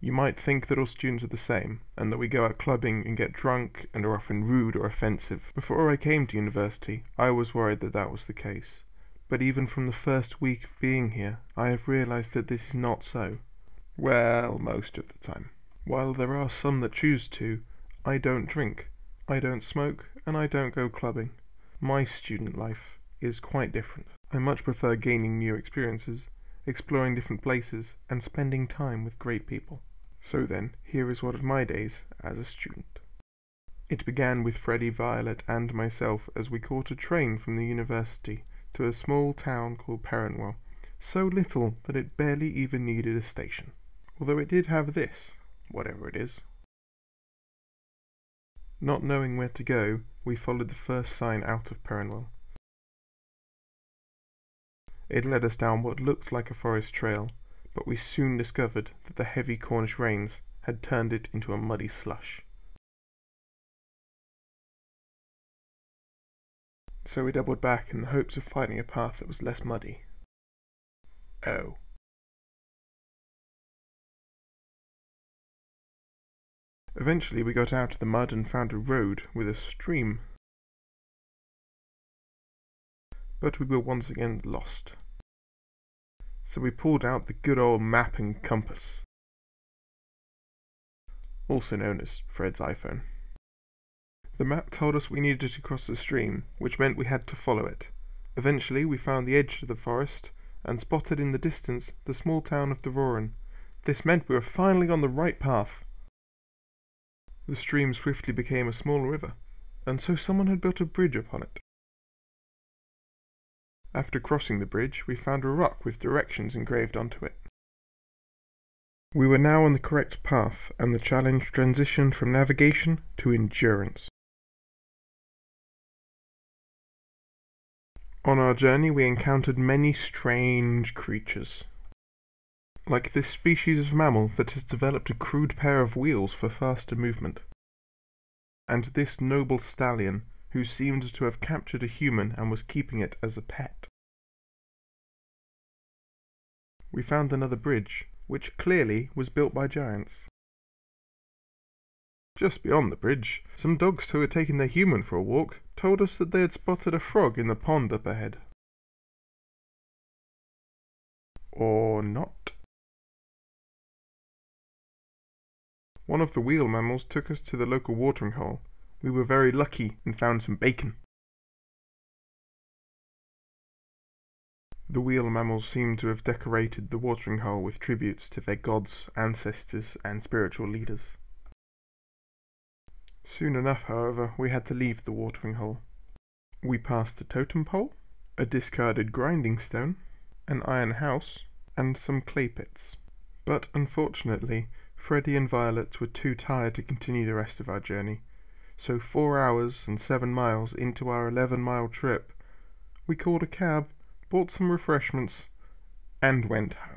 You might think that all students are the same, and that we go out clubbing and get drunk and are often rude or offensive. Before I came to university, I was worried that that was the case. But even from the first week of being here, I have realized that this is not so. Well, most of the time. While there are some that choose to, I don't drink, I don't smoke, and I don't go clubbing. My student life is quite different. I much prefer gaining new experiences, exploring different places, and spending time with great people. So then, here is one of my days as a student. It began with Freddie, Violet, and myself as we caught a train from the university to a small town called Perrinwell, so little that it barely even needed a station. Although it did have this, whatever it is. Not knowing where to go, we followed the first sign out of Perrinwell. It led us down what looked like a forest trail, but we soon discovered that the heavy Cornish rains had turned it into a muddy slush. So we doubled back in the hopes of finding a path that was less muddy. Oh. Eventually we got out of the mud and found a road with a stream. But we were once again lost. So we pulled out the good old map and compass, also known as Fred's iPhone. The map told us we needed to cross the stream, which meant we had to follow it. Eventually we found the edge of the forest and spotted in the distance the small town of Devoren. This meant we were finally on the right path. The stream swiftly became a small river, and so someone had built a bridge upon it. After crossing the bridge, we found a rock with directions engraved onto it. We were now on the correct path, and the challenge transitioned from navigation to endurance. On our journey, we encountered many strange creatures, like this species of mammal that has developed a crude pair of wheels for faster movement, and this noble stallion who seemed to have captured a human and was keeping it as a pet. We found another bridge, which clearly was built by giants. Just beyond the bridge, some dogs who had taken their human for a walk told us that they had spotted a frog in the pond up ahead. Or not. One of the wheel mammals took us to the local watering hole. We were very lucky and found some bacon. The wheel mammals seemed to have decorated the watering hole with tributes to their gods, ancestors, and spiritual leaders. Soon enough, however, we had to leave the watering hole. We passed a totem pole, a discarded grinding stone, an iron house, and some clay pits. But unfortunately, Freddie and Violet were too tired to continue the rest of our journey, so 4 hours and 7 miles into our 11-mile trip, we called a cab, bought some refreshments, and went home.